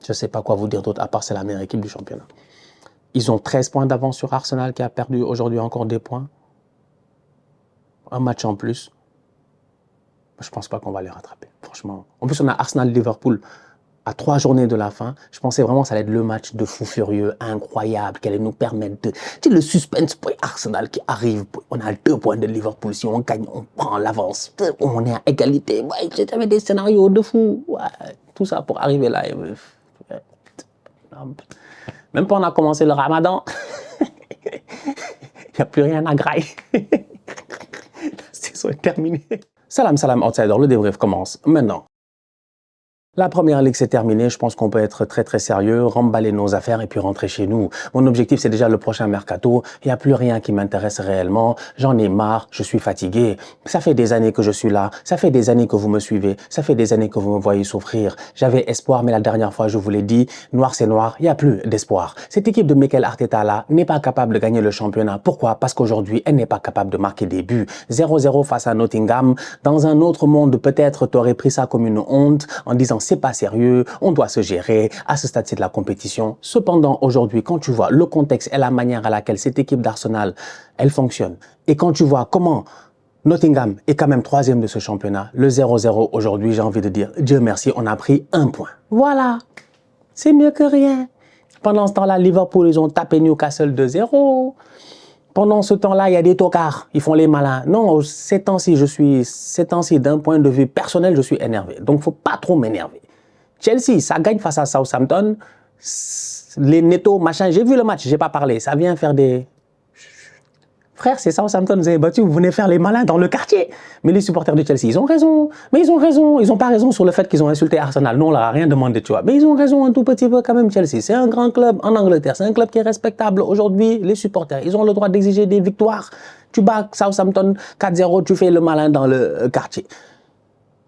Je ne sais pas quoi vous dire d'autre, à part c'est la meilleure équipe du championnat. Ils ont 13 points d'avance sur Arsenal qui a perdu aujourd'hui encore des points. Un match en plus. Je ne pense pas qu'on va les rattraper, franchement. En plus, on a Arsenal-Liverpool à 3 journées de la fin. Je pensais vraiment que ça allait être le match de fou furieux, incroyable, qui allait nous permettre de... Tu sais, le suspense pour Arsenal qui arrive. On a 2 points de Liverpool. Si on gagne, on prend l'avance. On est à égalité. Ouais, j'avais des scénarios de fou. Ouais, tout ça pour arriver là. Même pas on a commencé le ramadan. Il n'y a plus rien à grailler. C'est terminé. Salam, salam, outsider, le débrief commence maintenant. La première ligue s'est terminée, je pense qu'on peut être très très sérieux, remballer nos affaires et puis rentrer chez nous. Mon objectif c'est déjà le prochain mercato, il n'y a plus rien qui m'intéresse réellement, j'en ai marre, je suis fatigué. Ça fait des années que je suis là, ça fait des années que vous me suivez, ça fait des années que vous me voyez souffrir. J'avais espoir mais la dernière fois je vous l'ai dit, noir c'est noir, il n'y a plus d'espoir. Cette équipe de Mikel Arteta là n'est pas capable de gagner le championnat. Pourquoi? Parce qu'aujourd'hui elle n'est pas capable de marquer des buts. 0-0 face à Nottingham, dans un autre monde peut-être tu aurais pris ça comme une honte en disant c'est pas sérieux, on doit se gérer, à ce stade-ci de la compétition. Cependant, aujourd'hui, quand tu vois le contexte et la manière à laquelle cette équipe d'Arsenal, elle fonctionne, et quand tu vois comment Nottingham est quand même 3e de ce championnat, le 0-0 aujourd'hui, j'ai envie de dire, Dieu merci, on a pris 1 point. Voilà, c'est mieux que rien. Pendant ce temps-là, Liverpool, ils ont tapé Newcastle 2-0. Pendant ce temps-là, il y a des tocards, ils font les malins. Non, ces temps-ci, d'un point de vue personnel, je suis énervé. Donc, il ne faut pas trop m'énerver. Chelsea, ça gagne face à Southampton. Les Neto, machin, j'ai vu le match, j'ai pas parlé. Ça vient faire des... Frère, c'est Southampton, vous avez battu, vous venez faire les malins dans le quartier. Mais les supporters de Chelsea, ils ont raison. Mais ils ont raison. Ils n'ont pas raison sur le fait qu'ils ont insulté Arsenal. Nous, on leur a rien demandé, tu vois. Mais ils ont raison un tout petit peu quand même, Chelsea. C'est un grand club en Angleterre. C'est un club qui est respectable. Aujourd'hui, les supporters, ils ont le droit d'exiger des victoires. Tu bats Southampton 4-0, tu fais le malin dans le quartier.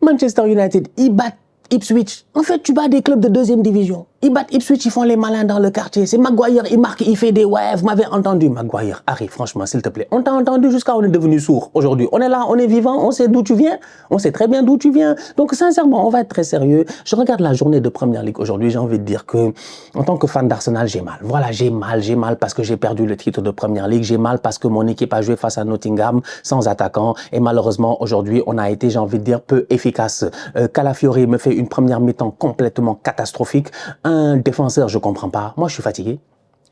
Manchester United, ils battent Ipswich. En fait, tu bats des clubs de 2e division. Ils battent Ipswich, ils font les malins dans le quartier. C'est Maguire, il marque, il fait des ouais, vous m'avez entendu. Maguire, arrive, franchement, s'il te plaît. On t'a entendu jusqu'à on est devenu sourd aujourd'hui. On est là, on est vivant, on sait d'où tu viens. On sait très bien d'où tu viens. Donc, sincèrement, on va être très sérieux. Je regarde la journée de Première Ligue aujourd'hui. J'ai envie de dire que, en tant que fan d'Arsenal, j'ai mal. Voilà, j'ai mal parce que j'ai perdu le titre de Première Ligue. J'ai mal parce que mon équipe a joué face à Nottingham sans attaquant. Et malheureusement, aujourd'hui, on a été, j'ai envie de dire, peu efficace. Calafiori me fait une première mi-temps complètement catastrophique. Un défenseur, je comprends pas. Moi, je suis fatigué.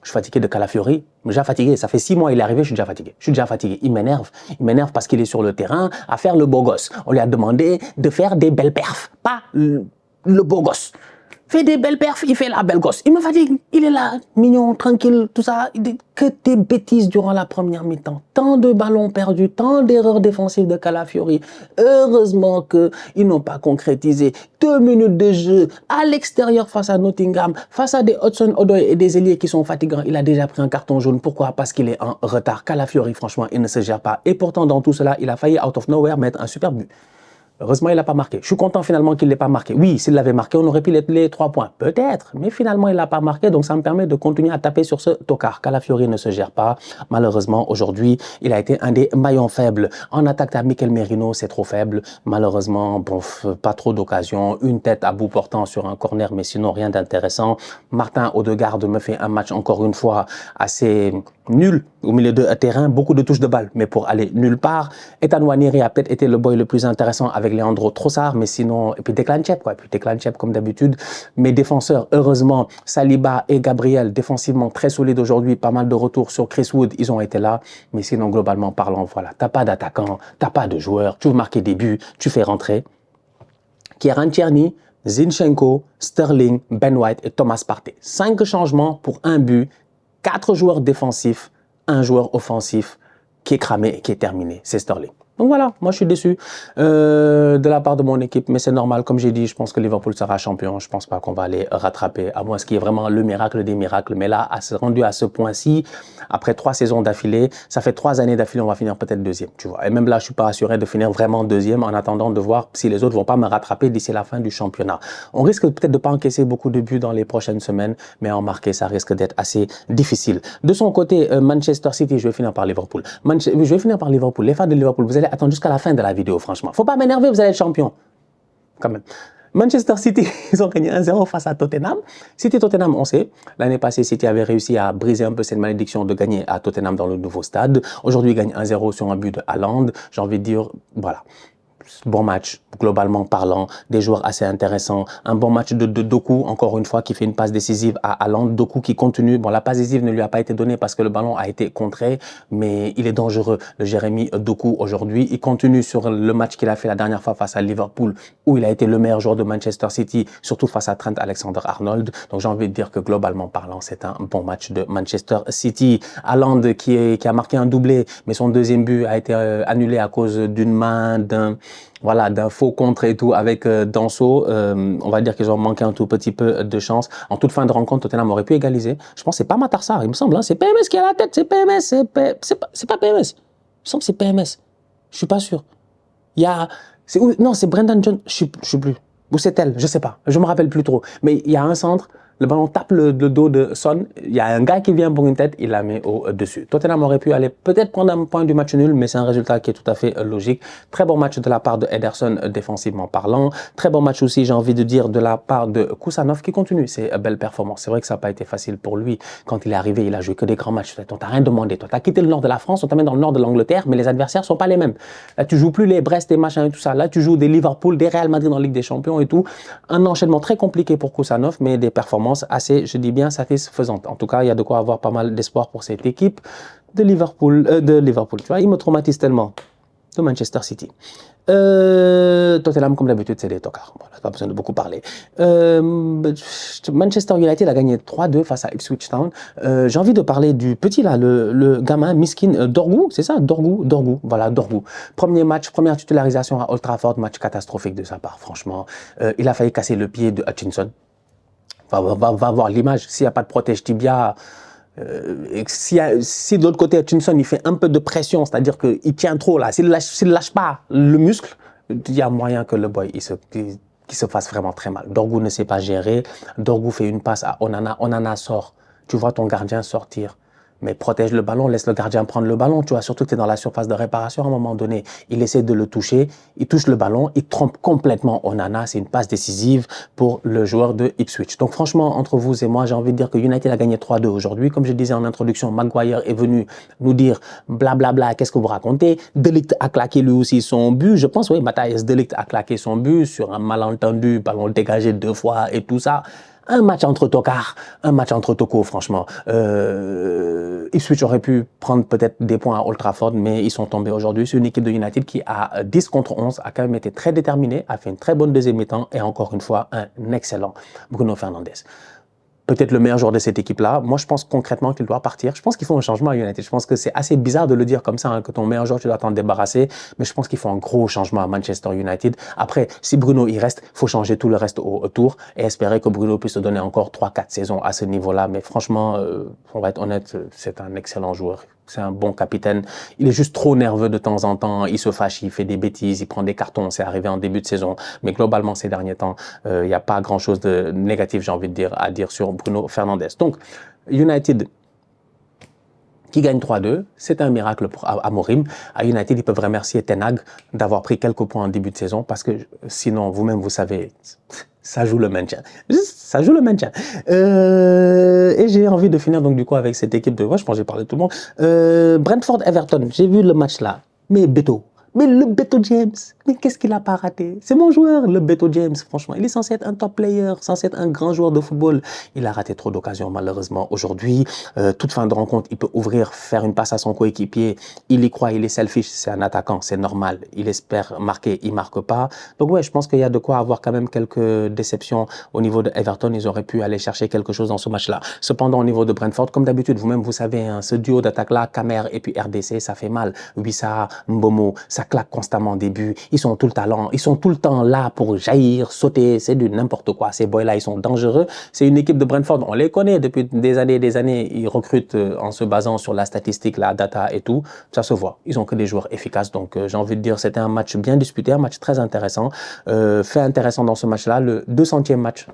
Je suis fatigué de Calafiori. Déjà fatigué. Ça fait 6 mois il est arrivé, je suis déjà fatigué. Je suis déjà fatigué. Il m'énerve. Il m'énerve parce qu'il est sur le terrain à faire le beau gosse. On lui a demandé de faire des belles perfs, pas le beau gosse. Fait des belles perfs, il fait la belle gosse. Il me fatigue. Il est là, mignon, tranquille, tout ça. Que des bêtises durant la première mi-temps. Tant de ballons perdus, tant d'erreurs défensives de Calafiori. Heureusement qu'ils n'ont pas concrétisé. 2 minutes de jeu à l'extérieur face à Nottingham, face à des Hudson-Odoi et des ailiers qui sont fatigants. Il a déjà pris un carton jaune. Pourquoi? Parce qu'il est en retard. Calafiori, franchement, il ne se gère pas. Et pourtant, dans tout cela, il a failli, out of nowhere, mettre un super but. Heureusement, il n'a pas marqué. Je suis content finalement qu'il ne l'ait pas marqué. Oui, s'il l'avait marqué, on aurait pu les 3 points. Peut-être, mais finalement, il ne l'a pas marqué. Donc, ça me permet de continuer à taper sur ce tocard. Calafiori ne se gère pas. Malheureusement, aujourd'hui, il a été un des maillons faibles. En attaque, à Mikel Merino, c'est trop faible. Malheureusement, bon, pas trop d'occasions. Une tête à bout portant sur un corner, mais sinon, rien d'intéressant. Martin Odegaard me fait un match, encore une fois, assez nul au milieu de terrain. Beaucoup de touches de balle, mais pour aller nulle part. Ethan Nwaneri a peut-être été le boy le plus intéressant avec Leandro Trossard, mais sinon, et puis Declan Chep, quoi. Et puis Declan Chep, comme d'habitude. Mes défenseurs, heureusement, Saliba et Gabriel, défensivement très solides aujourd'hui, pas mal de retours sur Chris Wood, ils ont été là. Mais sinon, globalement parlant, voilà, t'as pas d'attaquant, t'as pas de joueur, tu veux marquer des buts, tu fais rentrer. Kieran Tierney, Zinchenko, Sterling, Ben White et Thomas Partey. 5 changements pour 1 but, 4 joueurs défensifs, 1 joueur offensif qui est cramé et qui est terminé, c'est Sterling. Donc voilà, moi je suis déçu de la part de mon équipe, mais c'est normal, comme j'ai dit, je pense que Liverpool sera champion, je pense pas qu'on va les rattraper, à moins qu'il y ait vraiment le miracle des miracles, mais là, rendu à ce point-ci, après 3 saisons d'affilée, ça fait 3 années d'affilée, on va finir peut-être 2e, tu vois, et même là, je suis pas assuré de finir vraiment 2e en attendant de voir si les autres vont pas me rattraper d'ici la fin du championnat. On risque peut-être de pas encaisser beaucoup de buts dans les prochaines semaines, mais en marquer, ça risque d'être assez difficile. De son côté, Manchester City, je vais finir par Liverpool. Je vais finir par Liverpool. Les fans de Liverpool, vous allez attendre jusqu'à la fin de la vidéo, franchement. Faut pas m'énerver, vous allez être champion. Quand même. Manchester City, ils ont gagné 1-0 face à Tottenham. City-Tottenham, on sait, l'année passée, City avait réussi à briser un peu cette malédiction de gagner à Tottenham dans le nouveau stade. Aujourd'hui, ils gagnent 1-0 sur un but de Haaland. J'ai envie de dire, voilà. Bon match, globalement parlant, des joueurs assez intéressants. Un bon match de Doku, encore une fois, qui fait une passe décisive à Haaland. Doku qui continue. Bon, la passe décisive ne lui a pas été donnée parce que le ballon a été contré, mais il est dangereux, le Jérémy Doku, aujourd'hui. Il continue sur le match qu'il a fait la dernière fois face à Liverpool, où il a été le meilleur joueur de Manchester City, surtout face à Trent Alexander-Arnold. Donc, j'ai envie de dire que globalement parlant, c'est un bon match de Manchester City. Haaland qui a marqué un doublé, mais son deuxième but a été annulé à cause d'une main d'un faux contre et tout avec Danso. On va dire qu'ils ont manqué un tout petit peu de chance. En toute fin de rencontre, Tottenham aurait pu égaliser. Je pense que c'est pas Matar Sarr, il me semble. Hein. C'est PMS qui a la tête. C'est PMS. C'est pas PMS. Il me semble que c'est PMS. Je suis pas sûr. Il y a... Non, c'est Brendan Johnson. Je suis plus. Ou c'est elle, je sais pas. Je me rappelle plus trop. Mais il y a un centre. Le ballon tape le dos de Son. Il y a un gars qui vient pour une tête, il la met au-dessus. Tottenham aurait pu aller peut-être prendre un point du match nul, mais c'est un résultat qui est tout à fait logique. Très bon match de la part de Ederson, défensivement parlant. Très bon match aussi, j'ai envie de dire, de la part de Kusanov qui continue ses belles performances. C'est vrai que ça n'a pas été facile pour lui. Quand il est arrivé, il a joué que des grands matchs. On t'a rien demandé. Toi, t'as quitté le nord de la France, on t'amène dans le nord de l'Angleterre, mais les adversaires sont pas les mêmes. Là, tu joues plus les Brest et machin et tout ça. Là, tu joues des Liverpool, des Real Madrid en Ligue des Champions et tout. Un enchaînement très compliqué pour Kusanov, mais des performances assez, je dis bien, satisfaisantes. En tout cas, il y a de quoi avoir pas mal d'espoir pour cette équipe de Liverpool. Tu vois, il me traumatise tellement. De Manchester City. Tottenham, comme d'habitude, c'est des tocards. Voilà, pas besoin de beaucoup parler. Manchester United a gagné 3-2 face à Ipswich Town. J'ai envie de parler du petit là, le gamin miskin Dorgu, c'est ça, Dorgu. Voilà, Dorgu. Premier match, première titularisation à Old Trafford, match catastrophique de sa part, franchement. Il a failli casser le pied de Hutchinson. Va voir l'image. S'il n'y a pas de protège tibia, si de l'autre côté Hutchinson il fait un peu de pression, c'est-à-dire qu'il tient trop là, s'il lâche pas le muscle, il y a moyen que le boy qu'il se fasse vraiment très mal. Dorgu ne sait pas gérer. Dorgu fait une passe à Onana. Onana sort. Tu vois ton gardien sortir. Mais protège le ballon, laisse le gardien prendre le ballon. Tu vois, surtout que tu es dans la surface de réparation à un moment donné. Il essaie de le toucher, il touche le ballon, il trompe complètement Onana. C'est une passe décisive pour le joueur de Ipswich. Donc franchement, entre vous et moi, j'ai envie de dire que United a gagné 3-2 aujourd'hui. Comme je disais en introduction, Maguire est venu nous dire blablabla, qu'est-ce que vous racontez? De Ligt a claqué lui aussi son but. Je pense, oui, Matthijs de Ligt a claqué son but sur un malentendu, ballon dégagé 2 fois et tout ça. Un match entre tocards, un match entre tocos, franchement. Ipswich aurait pu prendre peut-être des points à Old Trafford, mais ils sont tombés aujourd'hui. C'est une équipe de United qui, à 10 contre 11, a quand même été très déterminée, a fait une très bonne deuxième mi-temps et encore une fois, un excellent Bruno Fernandes. Peut-être le meilleur joueur de cette équipe-là. Moi, je pense concrètement qu'il doit partir. Je pense qu'il faut un changement à United. Je pense que c'est assez bizarre de le dire comme ça, hein, que ton meilleur joueur, tu dois t'en débarrasser. Mais je pense qu'il faut un gros changement à Manchester United. Après, si Bruno y reste, il faut changer tout le reste autour et espérer que Bruno puisse se donner encore 3-4 saisons à ce niveau-là. Mais franchement, on va être honnête, c'est un excellent joueur. C'est un bon capitaine. Il est juste trop nerveux de temps en temps. Il se fâche, il fait des bêtises, il prend des cartons. C'est arrivé en début de saison. Mais globalement, ces derniers temps, il n'y a pas grand-chose de négatif, j'ai envie de dire, à dire sur Bruno Fernandes. Donc, United qui gagne 3-2, c'est un miracle pour Amorim. À United, ils peuvent remercier Ten Hag d'avoir pris quelques points en début de saison parce que sinon, vous-même, vous savez, ça joue le maintien. Ça joue le maintien. Et j'ai envie de finir donc du coup avec cette équipe de... Moi, je pense que j'ai parlé de tout le monde. Brentford-Everton, j'ai vu le match là. Mais Beto. Mais le Beto James, mais qu'est-ce qu'il a pas raté? C'est mon joueur, le Beto James, franchement. Il est censé être un top player, censé être un grand joueur de football. Il a raté trop d'occasions, malheureusement, aujourd'hui. Toute fin de rencontre, il peut ouvrir, faire une passe à son coéquipier. Il y croit, il est selfish, c'est un attaquant, c'est normal. Il espère marquer, il marque pas. Donc ouais, je pense qu'il y a de quoi avoir quand même quelques déceptions au niveau de Everton. Ils auraient pu aller chercher quelque chose dans ce match-là. Cependant, au niveau de Brentford, comme d'habitude, vous-même, vous savez, hein, ce duo d'attaque-là, Camer et puis RDC, ça fait mal. Wissa, Mbomo, ça claque constamment au début, ils sont tout le temps là pour jaillir, sauter, c'est du n'importe quoi. Ces boys-là, ils sont dangereux. C'est une équipe de Brentford, on les connaît depuis des années, ils recrutent en se basant sur la statistique, la data et tout, ça se voit. Ils ont que des joueurs efficaces, donc j'ai envie de dire c'était un match bien disputé, un match très intéressant. Fait intéressant dans ce match-là, le 200e match,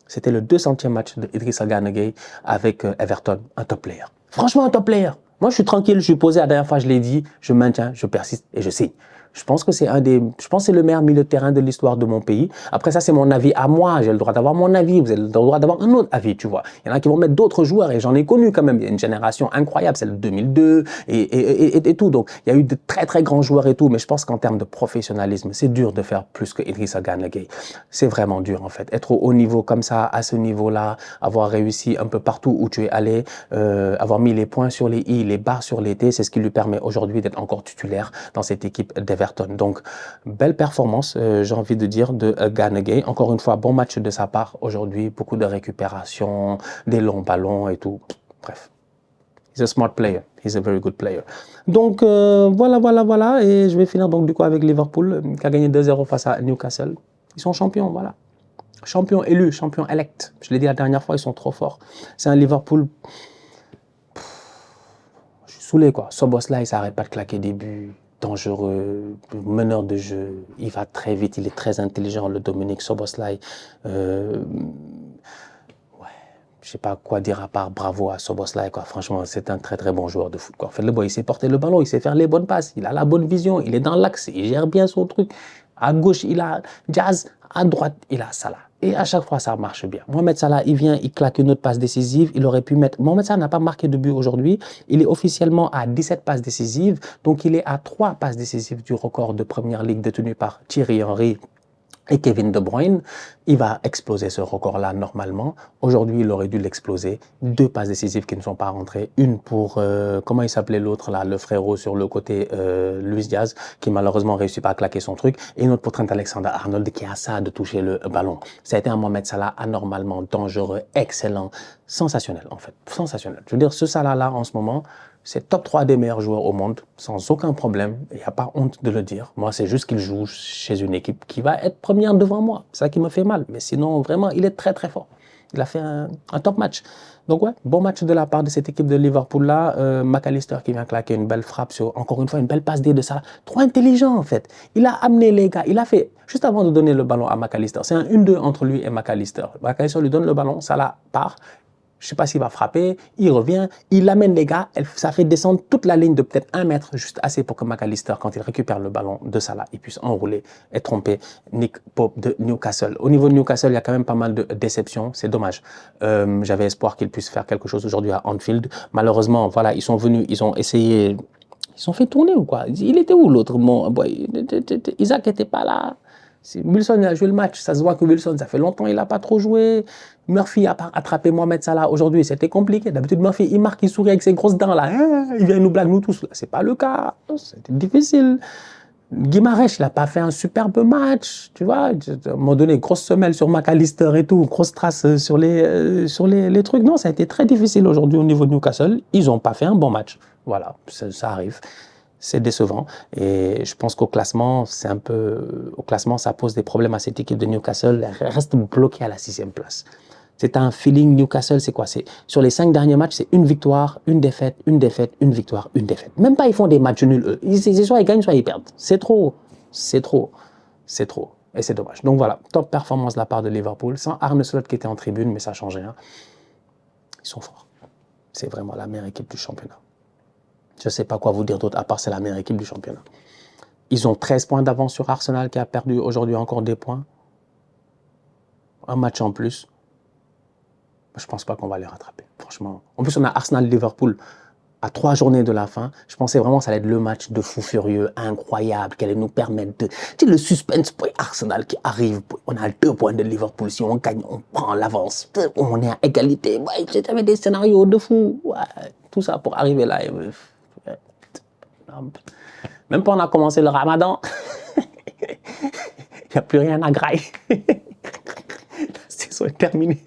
c'était le 200e match de Idrissa Gana Gueye avec Everton, un top player. Franchement, un top player. Moi, je suis tranquille, je suis posé, la dernière fois, je l'ai dit, je maintiens, je persiste et je signe. Je pense que c'est le meilleur milieu de terrain de l'histoire de mon pays. Après ça, c'est mon avis à moi. J'ai le droit d'avoir mon avis. Vous avez le droit d'avoir un autre avis, tu vois. Il y en a qui vont mettre d'autres joueurs et j'en ai connu quand même. Il y a une génération incroyable, celle de 2002 et tout. Donc, il y a eu de très, très grands joueurs et tout. Mais je pense qu'en termes de professionnalisme, c'est dur de faire plus que Idrissa Gana Gueye. C'est vraiment dur, en fait. Être au haut niveau comme ça, à ce niveau-là, avoir réussi un peu partout où tu es allé, avoir mis les points sur les i, les barres sur les t, c'est ce qui lui permet aujourd'hui d'être encore titulaire dans cette équipe d'Everton. Donc, belle performance, j'ai envie de dire, de Gana Gueye. Encore une fois, bon match de sa part aujourd'hui. Beaucoup de récupération, des longs ballons et tout. Bref, he's a smart player. He's a very good player. Donc, voilà. Et je vais finir donc du coup avec Liverpool, qui a gagné 2-0 face à Newcastle. Ils sont champions, voilà. Champion élu, champion elect. Je l'ai dit la dernière fois, ils sont trop forts. C'est un Liverpool... Je suis saoulé, quoi. Szoboszlai, il s'arrête pas de claquer des buts. Dangereux, meneur de jeu, il va très vite, il est très intelligent, le Dominique Szoboszlai. Ouais, je sais pas quoi dire à part bravo à Szoboszlai, quoi. Franchement, c'est un très très bon joueur de foot, quoi. En fait, le boy, il sait porter le ballon, il sait faire les bonnes passes, il a la bonne vision, il est dans l'axe, il gère bien son truc. À gauche, il a Diaz, à droite, il a Salah. Et à chaque fois, ça marche bien. Mohamed Salah, il vient, il claque une autre passe décisive. Il aurait pu mettre... Mohamed Salah n'a pas marqué de but aujourd'hui. Il est officiellement à 17 passes décisives. Donc, il est à 3 passes décisives du record de Première Ligue détenu par Thierry Henry et Kevin De Bruyne. Il va exploser ce record-là normalement. Aujourd'hui, il aurait dû l'exploser. 2 passes décisives qui ne sont pas rentrées. Une pour, comment il s'appelait l'autre là, le frérot sur le côté, Luis Diaz, qui malheureusement réussit pas à claquer son truc. Et une autre pour Trent Alexander-Arnold qui a ça de toucher le ballon. Ça a été un Mohamed Salah anormalement dangereux, excellent, sensationnel en fait. Sensationnel. Je veux dire, ce Salah-là en ce moment, c'est top 3 des meilleurs joueurs au monde, sans aucun problème. Il n'y a pas honte de le dire. Moi, c'est juste qu'il joue chez une équipe qui va être première devant moi. C'est ça qui me fait mal. Mais sinon, vraiment, il est très, très fort. Il a fait un top match. Donc, ouais, bon match de la part de cette équipe de Liverpool-là. McAllister qui vient claquer une belle frappe sur, encore une fois, une belle passe D de Salah. Trop intelligent, en fait. Il a amené les gars. Il a fait, juste avant de donner le ballon à McAllister, c'est un 1-2 entre lui et McAllister. McAllister lui donne le ballon, Salah part. Je ne sais pas s'il va frapper, il revient, il amène les gars, ça fait descendre toute la ligne de peut-être 1 mètre, juste assez pour que McAllister, quand il récupère le ballon de Salah, il puisse enrouler et tromper Nick Pope de Newcastle. Au niveau de Newcastle, il y a quand même pas mal de déceptions, c'est dommage. J'avais espoir qu'il puisse faire quelque chose aujourd'hui à Anfield. Malheureusement, voilà, ils sont venus, ils ont essayé, ils sont fait tourner ou quoi? Il était où l'autre? Isaac n'était pas là. Wilson a joué le match, ça se voit que Wilson, ça fait longtemps il n'a pas trop joué. Murphy a attrapé Mohamed Salah aujourd'hui, c'était compliqué. D'habitude, Murphy, il marque, il sourit avec ses grosses dents là. Il vient nous blaguer, nous tous. C'est pas le cas. C'était difficile. Guimarães, il n'a pas fait un superbe match, tu vois. À un moment donné, grosse semelle sur McAllister et tout, grosse trace sur les trucs. Non, ça a été très difficile aujourd'hui au niveau de Newcastle. Ils n'ont pas fait un bon match. Voilà, ça arrive. C'est décevant et je pense qu'au classement, au classement, ça pose des problèmes à cette équipe de Newcastle. Elle reste bloquée à la 6e place. C'est un feeling Newcastle, c'est quoi? C'est sur les 5 derniers matchs, c'est une victoire, une défaite, une défaite, une victoire, une défaite. Même pas ils font des matchs nuls, eux. Soit ils gagnent, soit ils perdent. C'est trop, c'est trop, c'est trop. Et c'est dommage. Donc voilà, top performance de la part de Liverpool, sans Arne Slot qui était en tribune, mais ça change rien. Ils sont forts. C'est vraiment la meilleure équipe du championnat. Je ne sais pas quoi vous dire d'autre, à part c'est la meilleure équipe du championnat. Ils ont 13 points d'avance sur Arsenal qui a perdu aujourd'hui encore des points. Un match en plus. Je ne pense pas qu'on va les rattraper, franchement. En plus, on a Arsenal-Liverpool à 3 journées de la fin. Je pensais vraiment que ça allait être le match de fou furieux, incroyable, qui allait nous permettre de... Tu sais, le suspense pour Arsenal qui arrive. On a 2 points de Liverpool. Si on gagne, on prend l'avance. On est à égalité. Ouais, j'avais des scénarios de fou. Ouais, tout ça pour arriver là. Même quand on a commencé le ramadan, il n'y a plus rien à grailler. La saison est terminée.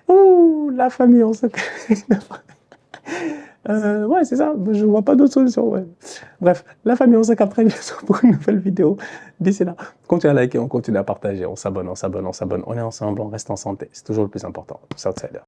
Ouh, la famille, on se... ouais, c'est ça. Je ne vois pas d'autre solution. Ouais. Bref, la famille, on se capte très bientôt pour une nouvelle vidéo. D'ici là, continuez à liker, on continue à partager, on s'abonne. On est ensemble, on reste en santé. C'est toujours le plus important. Southsider.